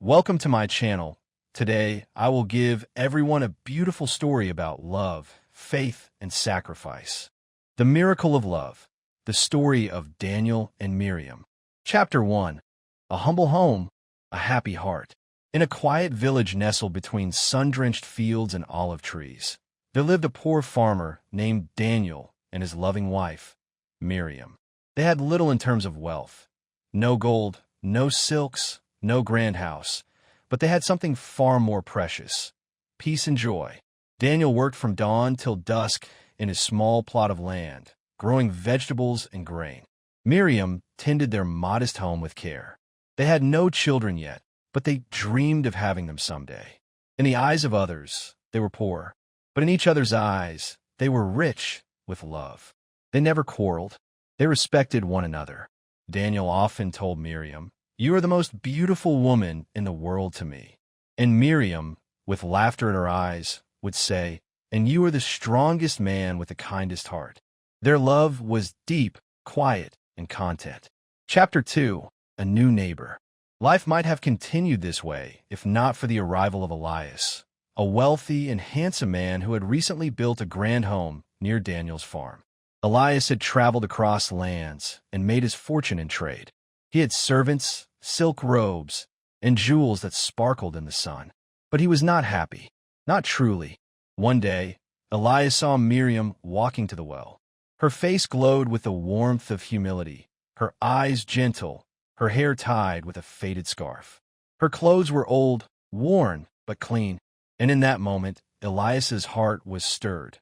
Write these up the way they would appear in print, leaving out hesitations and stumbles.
Welcome to my channel. Today, I will give everyone a beautiful story about love, faith, and sacrifice. The miracle of love. The story of Daniel and Miriam. Chapter 1. A humble home, a happy heart. In a quiet village nestled between sun-drenched fields and olive trees, there lived a poor farmer named Daniel and his loving wife, Miriam. They had little in terms of wealth. No gold, no silks, no grand house, but they had something far more precious: peace and joy. Daniel worked from dawn till dusk in his small plot of land, growing vegetables and grain. Miriam tended their modest home with care. They had no children yet, but they dreamed of having them someday. In the eyes of others, they were poor, but in each other's eyes, they were rich with love. They never quarreled. They respected one another. Daniel often told Miriam, "You are the most beautiful woman in the world to me." And Miriam, with laughter in her eyes, would say, "And you are the strongest man with the kindest heart." Their love was deep, quiet, and content. Chapter 2. A New Neighbor. Life might have continued this way if not for the arrival of Elias, a wealthy and handsome man who had recently built a grand home near Daniel's farm. Elias had traveled across lands and made his fortune in trade. He had servants, silk robes, and jewels that sparkled in the sun. But he was not happy, not truly. One day, Elias saw Miriam walking to the well. Her face glowed with the warmth of humility, her eyes gentle, her hair tied with a faded scarf. Her clothes were old, worn, but clean, and in that moment, Elias's heart was stirred,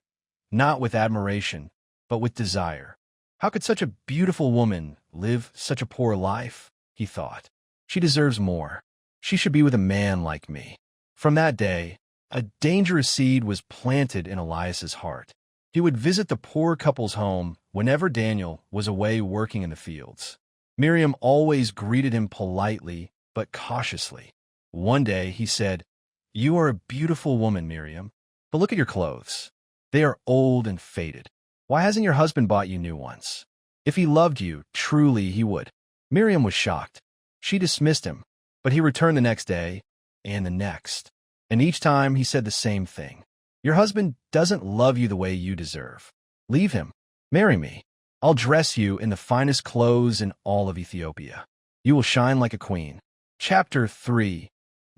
not with admiration, but with desire. How could such a beautiful woman live such a poor life? He thought. She deserves more. She should be with a man like me. From that day, a dangerous seed was planted in Elias's heart. He would visit the poor couple's home whenever Daniel was away working in the fields. Miriam always greeted him politely but cautiously. One day he said, "You are a beautiful woman, Miriam, but look at your clothes. They are old and faded. Why hasn't your husband bought you new ones? If he loved you, truly he would." Miriam was shocked. She dismissed him, but he returned the next day and the next. And each time he said the same thing. "Your husband doesn't love you the way you deserve. Leave him. Marry me. I'll dress you in the finest clothes in all of Ethiopia. You will shine like a queen." Chapter 3.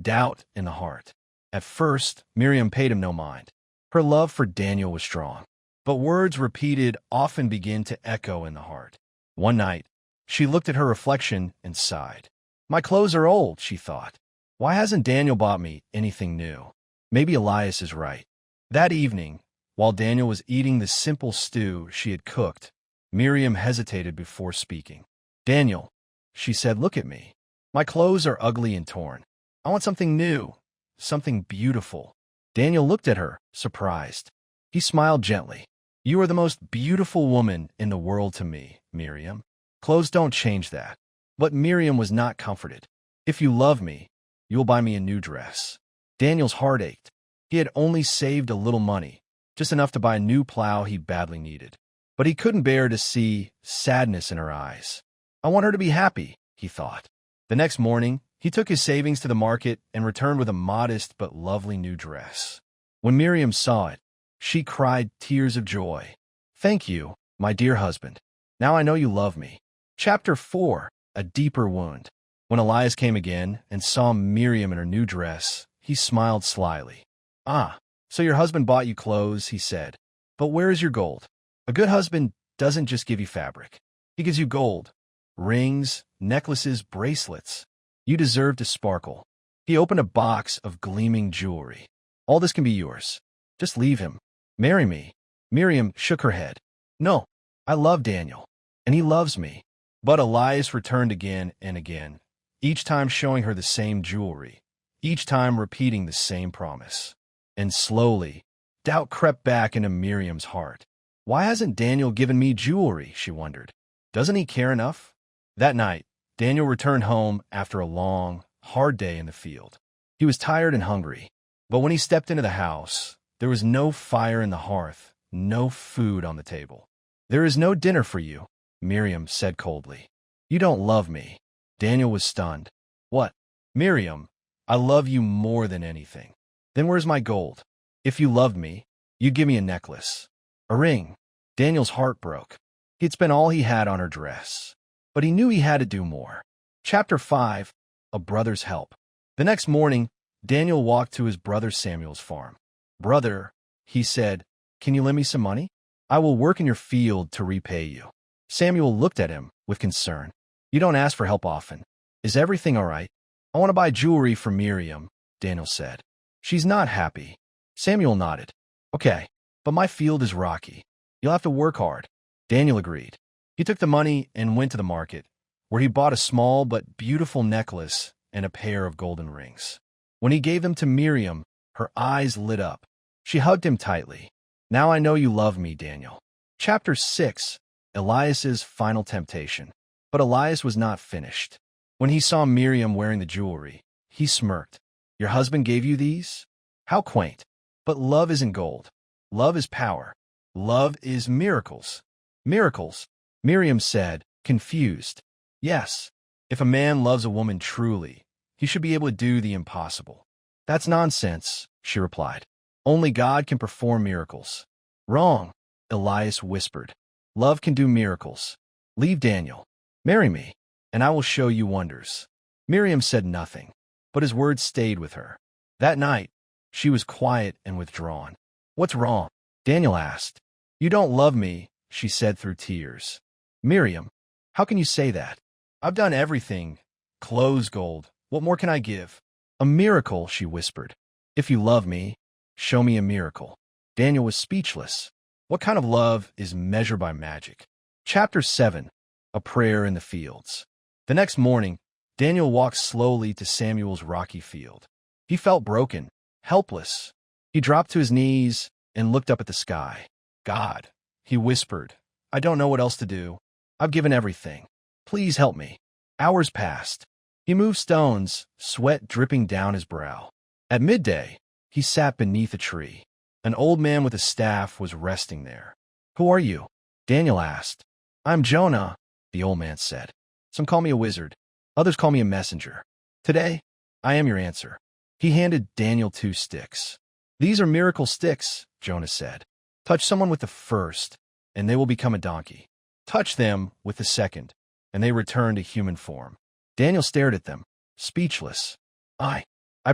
Doubt in the Heart. At first, Miriam paid him no mind. Her love for Daniel was strong. But words repeated often begin to echo in the heart. One night, she looked at her reflection and sighed. "My clothes are old," she thought. "Why hasn't Daniel bought me anything new? Maybe Elias is right." That evening, while Daniel was eating the simple stew she had cooked, Miriam hesitated before speaking. "Daniel," she said, "look at me. My clothes are ugly and torn. I want something new, something beautiful." Daniel looked at her, surprised. He smiled gently. "You are the most beautiful woman in the world to me, Miriam. Clothes don't change that." But Miriam was not comforted. "If you love me, you will buy me a new dress." Daniel's heart ached. He had only saved a little money, just enough to buy a new plow he badly needed. But he couldn't bear to see sadness in her eyes. "I want her to be happy," he thought. The next morning, he took his savings to the market and returned with a modest but lovely new dress. When Miriam saw it, she cried tears of joy. "Thank you, my dear husband. Now I know you love me." Chapter 4. A Deeper Wound. When Elias came again and saw Miriam in her new dress, he smiled slyly. "Ah, so your husband bought you clothes," he said. "But where is your gold? A good husband doesn't just give you fabric. He gives you gold, rings, necklaces, bracelets. You deserve to sparkle." He opened a box of gleaming jewelry. "All this can be yours. Just leave him. Marry me." Miriam shook her head. "No, I love Daniel, and he loves me." But Elias returned again and again, each time showing her the same jewelry, each time repeating the same promise. And slowly, doubt crept back into Miriam's heart. "Why hasn't Daniel given me jewelry?" she wondered. "Doesn't he care enough?" That night, Daniel returned home after a long, hard day in the field. He was tired and hungry, but when he stepped into the house, there was no fire in the hearth, no food on the table. "There is no dinner for you," Miriam said coldly. "You don't love me." Daniel was stunned. "What? Miriam, I love you more than anything. Then where's my gold? If you loved me, you'd give me a necklace. A ring. Daniel's heart broke. He'd spent all he had on her dress. But he knew he had to do more. Chapter 5. A Brother's Help. The next morning, Daniel walked to his brother Samuel's farm. "Brother," he said, "can you lend me some money? I will work in your field to repay you." Samuel looked at him with concern. "You don't ask for help often. Is everything all right?" "I want to buy jewelry for Miriam," Daniel said. "She's not happy." Samuel nodded. "Okay, but my field is rocky. You'll have to work hard." Daniel agreed. He took the money and went to the market, where he bought a small but beautiful necklace and a pair of golden rings. When he gave them to Miriam, her eyes lit up. She hugged him tightly. "Now I know you love me, Daniel." Chapter 6. Elias's Final Temptation. But Elias was not finished. When he saw Miriam wearing the jewelry, he smirked. "Your husband gave you these? How quaint. But love isn't gold. Love is power. Love is miracles." "Miracles?" Miriam said, confused. "Yes. If a man loves a woman truly, he should be able to do the impossible." "That's nonsense," she replied. "Only God can perform miracles." "Wrong," Elias whispered. "Love can do miracles. Leave Daniel. Marry me, and I will show you wonders." Miriam said nothing, but his words stayed with her. That night, she was quiet and withdrawn. "What's wrong?" Daniel asked. "You don't love me," she said through tears. "Miriam, how can you say that? I've done everything. Clothes, gold. What more can I give?" "A miracle," she whispered. "If you love me, show me a miracle." Daniel was speechless. What kind of love is measured by magic? Chapter 7. A Prayer in the Fields. The next morning, Daniel walked slowly to Samuel's rocky field. He felt broken, helpless. He dropped to his knees and looked up at the sky. "God," he whispered, "I don't know what else to do. I've given everything. Please help me." Hours passed. He moved stones, sweat dripping down his brow. At midday, he sat beneath a tree. An old man with a staff was resting there. "Who are you?" Daniel asked. "I'm Jonah," the old man said. "Some call me a wizard. Others call me a messenger. Today, I am your answer." He handed Daniel 2 sticks. "These are miracle sticks," Jonah said. "Touch someone with the first, and they will become a donkey. Touch them with the second, and they return to human form." Daniel stared at them, speechless. I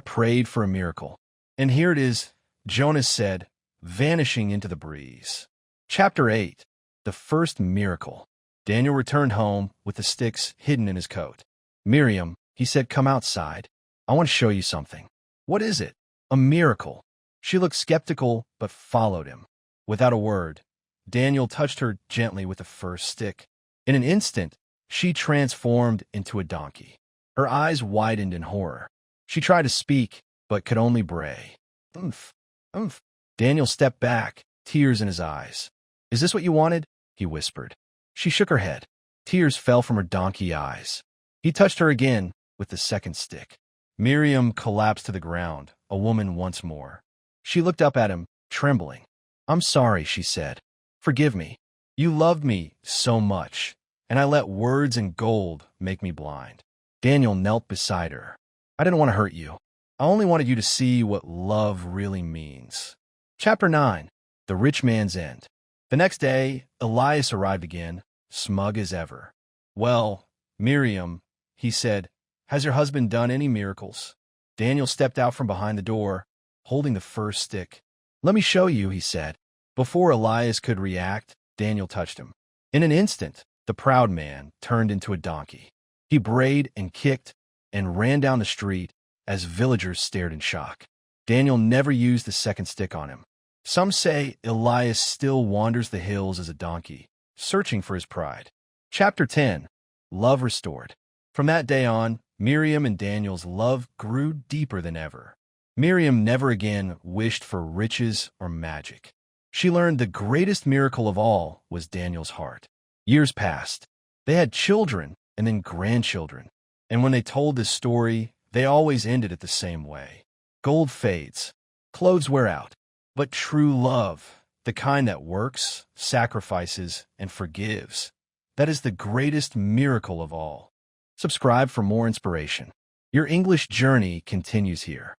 prayed for a miracle. And here it is," Jonah said, vanishing into the breeze. Chapter 8. The First Miracle. Daniel returned home with the sticks hidden in his coat. "Miriam," he said, "come outside. I want to show you something." "What is it?" "A miracle." She looked skeptical, but followed him. Without a word, Daniel touched her gently with the first stick. In an instant, she transformed into a donkey. Her eyes widened in horror. She tried to speak, but could only bray. "Umph, umph." Daniel stepped back, tears in his eyes. "Is this what you wanted?" he whispered. She shook her head. Tears fell from her donkey eyes. He touched her again with the second stick. Miriam collapsed to the ground, a woman once more. She looked up at him, trembling. "I'm sorry," she said. "Forgive me. You loved me so much, and I let words and gold make me blind." Daniel knelt beside her. "I didn't want to hurt you. I only wanted you to see what love really means." Chapter 9. The Rich Man's End. The next day, Elias arrived again, smug as ever. "Well, Miriam," he said, "has your husband done any miracles?" Daniel stepped out from behind the door, holding the first stick. "Let me show you," he said. Before Elias could react, Daniel touched him. In an instant, the proud man turned into a donkey. He brayed and kicked and ran down the street as villagers stared in shock. Daniel never used the second stick on him. Some say Elias still wanders the hills as a donkey, searching for his pride. Chapter 10. Love Restored. From that day on, Miriam and Daniel's love grew deeper than ever. Miriam never again wished for riches or magic. She learned the greatest miracle of all was Daniel's heart. Years passed. They had children and then grandchildren. And when they told this story, they always ended it the same way. Gold fades. Clothes wear out. But true love, the kind that works, sacrifices, and forgives, that is the greatest miracle of all. Subscribe for more inspiration. Your English journey continues here.